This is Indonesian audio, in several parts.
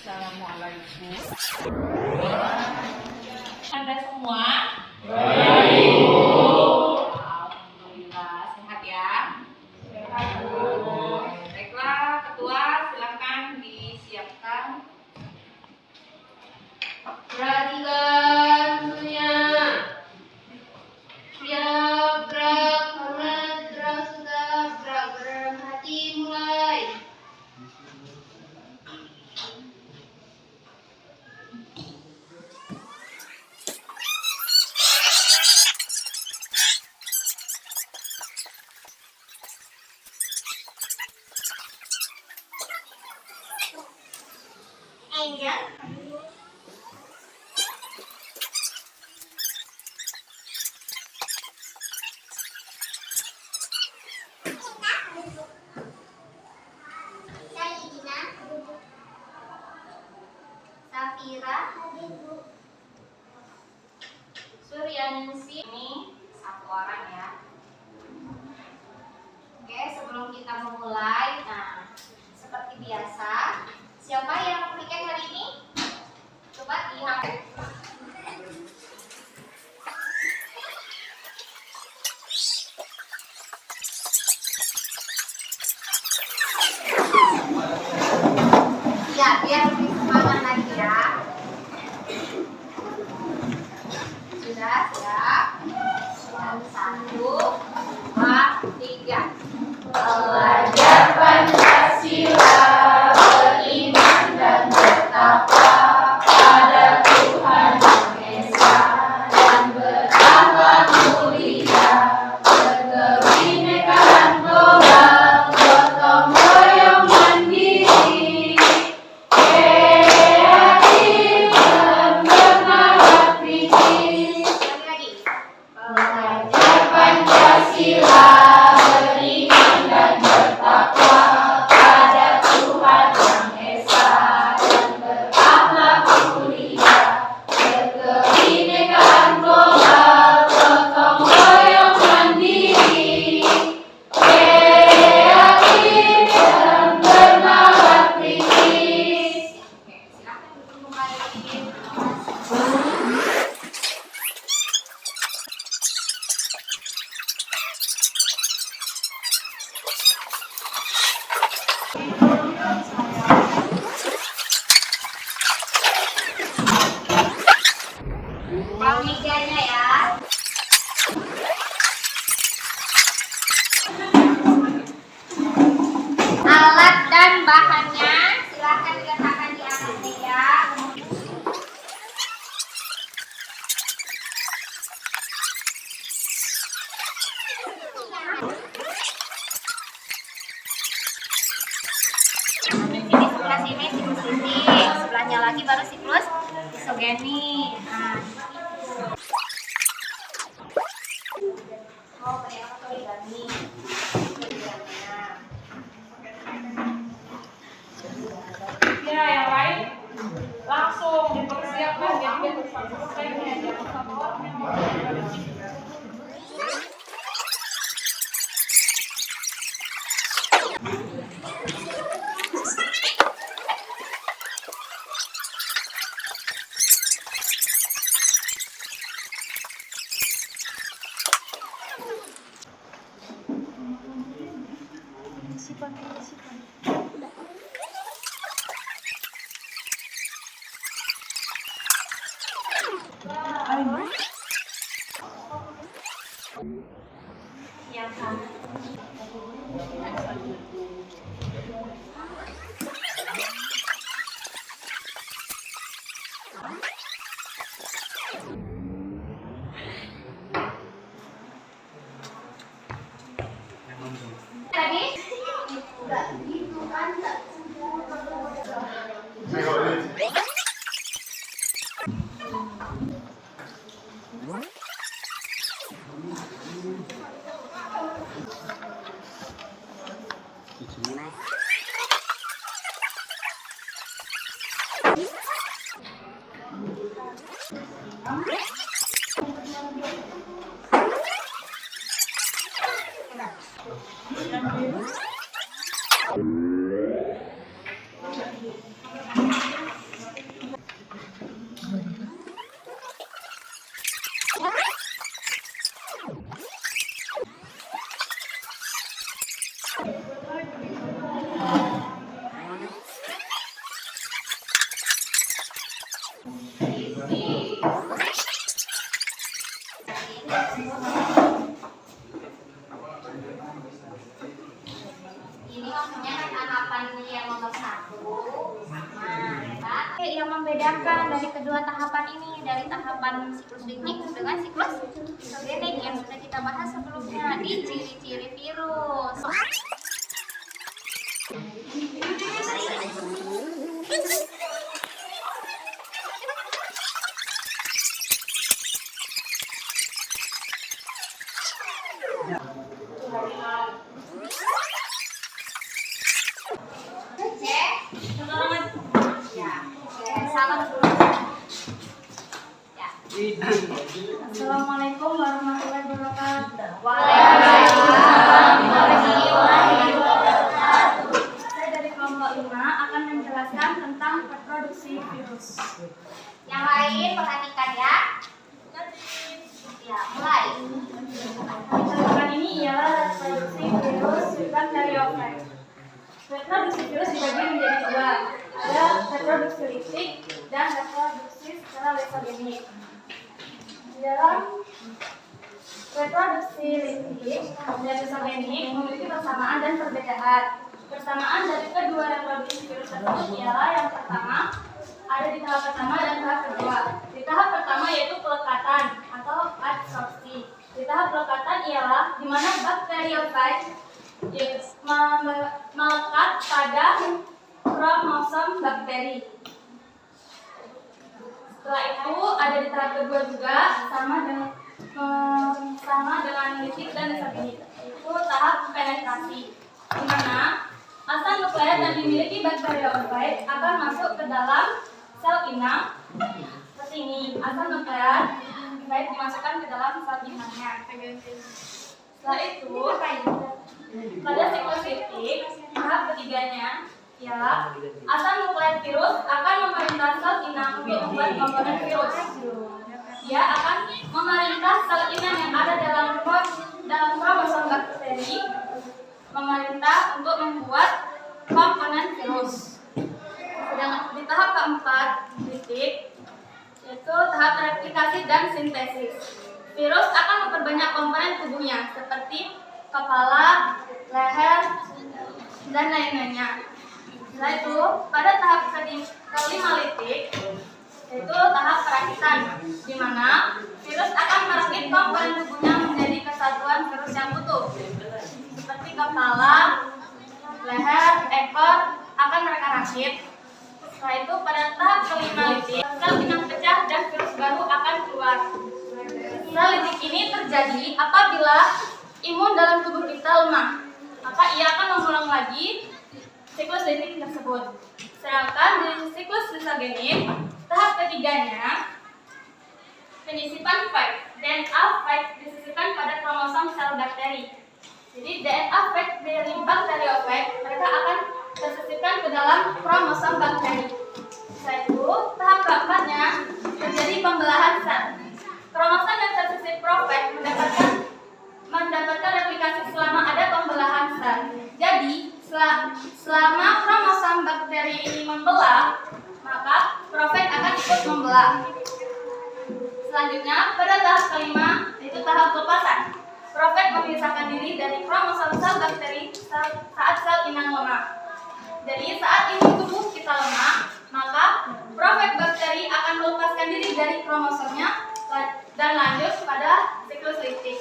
Assalamualaikum. Anda semua? Baik. Alhamdulillah, sehat ya? Sehat, Bu. Baiklah, Ketua silakan disiapkan. Perhatikan tentunya. Siap, gerak, hormat, gerak sudah, gerak hati, mulai. Angel. Safira, Suryaningsi, ini satu orang ya. Oke, sebelum kita memulai, nah seperti biasa, siapa yang piket hari ini? Coba diangkat. Ya, biar lebih semangat lagi ya. Sudah siap? Dan 1, 2, 3. Belajar Pancasila, beriman dan bertakwa pada Tuhan Yang Esa, dan berakhlak mulia, berkebinekaan global, gotong royong mandiri, kreatif dan bernalar kritis. Belajar Pancasila, beriman dan bertakwa pada Tuhan Yang Esa, dan berakhlak mulia, berkebinekaan global, gotong royong mandiri, kreatif dan bernalar kritis. Oke, silakan duduk kembali. Ulang mejanya ya. Alat dan bahannya silakan diletakkan di atas meja. Ini sebelah sini siklus ini, sebelahnya lagi baru siklus isogeni. Nah, mau berikan poligami. Ya, yang lain langsung dipersiapkan ya, biar selesainya. Jangan satu orang yang mau berdiri. Yang sama. Tadi? Enggak gitu kan. yang membedakan dari kedua tahapan ini, dari tahapan siklus litik dengan siklus isogenik yang sudah kita bahas sebelumnya di ciri-ciri virus. Assalamualaikum warahmatullahi wabarakatuh. Waalaikumsalam warahmatullahi wabarakatuh. Saya dari kelompok 5 akan menjelaskan tentang reproduksi virus. Yang lain perhatikan ya. Ya, mulai. Catatan ini ialah reproduksi virus bakteriofag. Reproduksi virus dibagi menjadi dua, ada reproduksi litik dan reproduksi secara lesogenik. Di dalam reproduksi litik dan lesogenik memiliki persamaan dan perbedaan. Persamaan dari kedua reproduksi virus tersebut ialah yang pertama ada di tahap pertama dan tahap kedua. Di tahap pertama yaitu pelekatan atau adsorpsi. Di tahap pelekatan ialah di mana bakteriofag melekat pada kromosom bakteri. Setelah itu ada di tahap kedua juga sama dengan litik dan lesogenik. Itu tahap penetrasi, di mana asam nukleat yang dimiliki bakteriofag akan masuk ke dalam sel inang seperti ini. Asam nukleat baik dimasukkan ke dalam sel inangnya. Setelah itu pada siklus litik tahap ketiganya ialah asam nukleat virus akan memerintah sel inang untuk membuat komponen virus. Dia akan memerintah sel inang yang ada dalam kromosom bakteri, memerintah untuk membuat komponen virus. Sedangkan di tahap keempat litik yaitu tahap replikasi dan sintesis. Virus akan memperbanyak komponen tubuhnya seperti kepala, leher, dan lain-lainnya. Setelah itu, pada tahap kelima litik, yaitu tahap perakitan, di mana virus akan merakit komponen tubuhnya menjadi kesatuan virus yang utuh, seperti kepala, leher, ekor akan mereka rakit. Setelah itu, pada tahap kelima litik, sel inang pecah dan virus baru akan keluar. Sel litik ini terjadi apabila imun dalam tubuh kita lemah, maka ia akan mengulang lagi siklus litik tersebut. Sedangkan di siklus lesogenik, tahap ketiganya penyisipan fag. DNA fag disisipkan pada kromosom sel bakteri. Jadi DNA fag dari bakteriofag mereka akan tersisipkan ke dalam kromosom bakteri. Setelah itu, tahap keempatnya terjadi pembelahan sel. Kromosom yang tersisip profag mendapatkan replikasi selama ada pembelahan sel. Jadi, selama kromosom bakteri ini membelah, maka profag akan ikut membelah. Selanjutnya, pada tahap kelima, yaitu tahap pelepasan. Profag memisahkan diri dari kromosom sel bakteri saat sel inang lemah. Jadi, saat imun tubuh kita lemah, maka profag bakteri akan melepaskan diri dari kromosomnya dan lanjut pada siklus litik.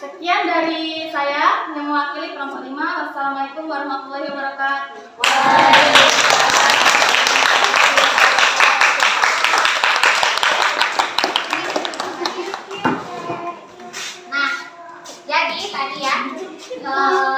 Sekian dari saya yang mewakili kelompok 5. Wassalamualaikum warahmatullahi wabarakatuh. Nah, jadi tadi ya,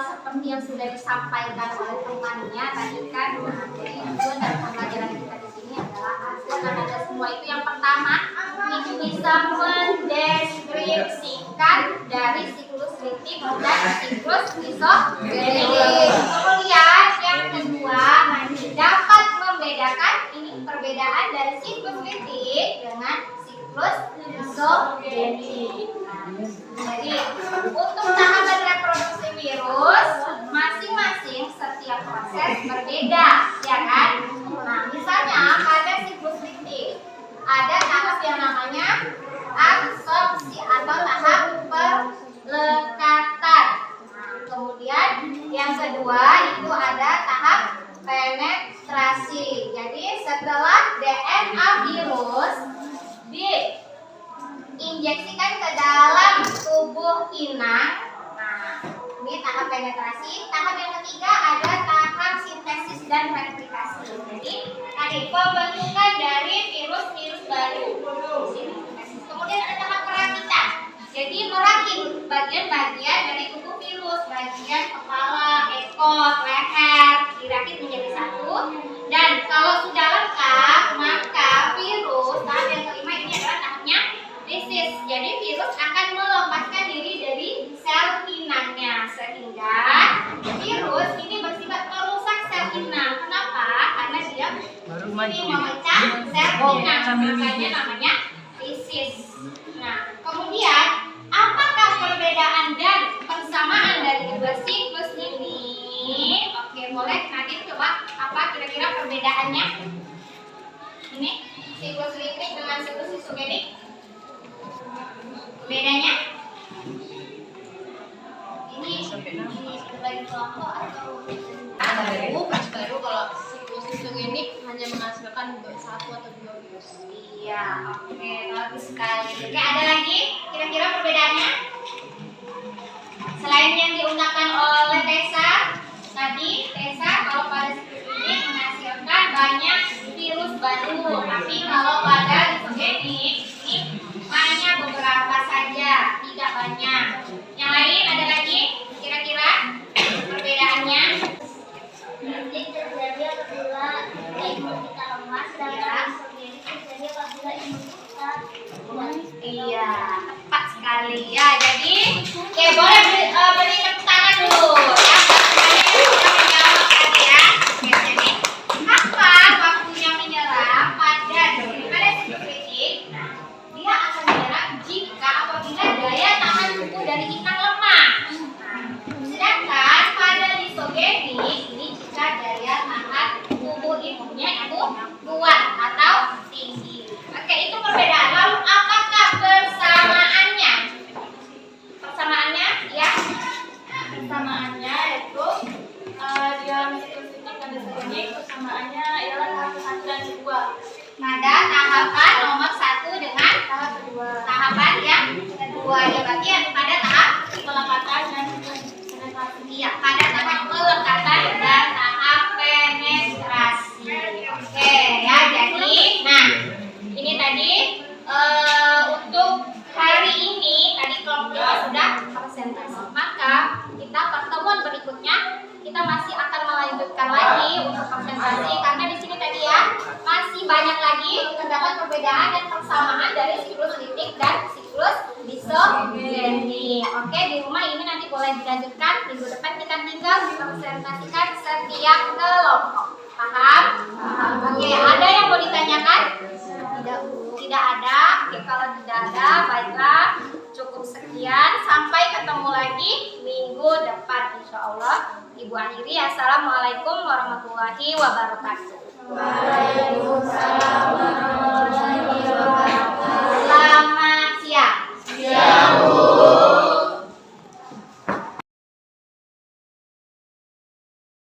seperti yang sudah disampaikan oleh temannya tadi kan, jadi tujuan dari pembelajaran kita di sini adalah ada semua itu. Yang pertama, itu bisa mendeskripsikan dari siklus litik dan siklus isogenik. Kemudian yang kedua, dapat membedakan ini perbedaan dari siklus litik dengan siklus isogenik. Jadi untuk tahapan reproduksi virus masing-masing setiap proses berbeda, ya kan? Nah, misalnya pada siklus litik ada tahap yang namanya absorpsi atau tahap pelekatan. Nah, kemudian yang kedua itu ada tahap penetrasi. Jadi setelah DNA virus diinjeksikan ke dalam tubuh inang. Nah, ini tahap penetrasi. Tahap yang ketiga ada tahap sintesis dan replikasi. Jadi tadi pembentukan dari virus-virus baru. Kemudian ada tahap perakitan. Jadi merakit bagian-bagian dari tubuh virus, bagian kepala, ekor, leher, dirakit menjadi satu. Dan kalau sudah lengkap, maka virus tahap yang kelima ini adalah tahapnya lisis. Jadi virus akan melepaskan diri dari sel inangnya sehingga virus ini bersifat merusak sel inang. Kenapa? Karena dia ini memecah sel inang, makanya namanya lisis. Nah, kemudian apakah perbedaan dan persamaan dari kedua siklus ini? Oke, boleh Nadine coba apa kira-kira perbedaannya? Ini siklus lipid dengan siklus isogenik. Bedanya? Ini sebagai kelompok atau baru kalau siklus isogenik hanya menghasilkan satu atau dua virus. iya, oke, bagus sekali. Oke, ada lagi kira-kira perbedaannya? Selain yang diungkapkan oleh Tessa tadi, Tessa kalau pada siklus ini menghasilkan banyak virus baru, tapi kalau pada isogenik ini hanya beberapa saja, tidak banyak. Yang lain ada lagi kira-kira perbedaannya? Jadi terjadi apabila imun kita lemah, sedangkan isogenik terjadi apabila imun kita kuat. Iya, tepat sekali ya. Jadi, oke, boleh beri tepuk tangan dulu. Ya, semuanya sudah menjawab tadi ya. Oke, jadi kapan waktunya menyerang pada siklus lipid? Dia akan menyerang jika apabila daya tahan tubuh dari inang lemah. Sedangkan pada isogenik ini jika daya tahan tubuh imunnya itu kuat atau tinggi. Oke, itu perbedaan. Lalu apakah persamaannya? Persamaannya ya? Persamaannya yaitu di dalam siklus lipid dan isogenik persamaannya ialah tahap 1 dan 2. Pada tahapan nomor 1 dengan Tahap kedua tahapan yang kedua ya, berarti pada tahap pelekatan dan penetrasi. iya, pada tahap pelekatan dan tahap penetrasi. Oke ya, jadi nah ini tadi untuk hari ini tadi kelompok sudah presentasi. Maka kita pertemuan berikutnya kita masih akan melanjutkan lagi untuk presentasi karena di sini tadi ya masih banyak lagi terdapat perbedaan dan persamaan dari siklus lipid dan siklus isogenik. Oke, di rumah ini nanti boleh dilanjutkan, minggu depan kita tinggal mempresentasikan setiap kelompok. Paham? Oke, ada yang mau ditanyakan? Tidak ada. Oke, kalau tidak ada, baiklah. Cukup sekian. Sampai ketemu lagi minggu depan, insya Allah. Ibu akhiri, assalamualaikum warahmatullahi wabarakatuh.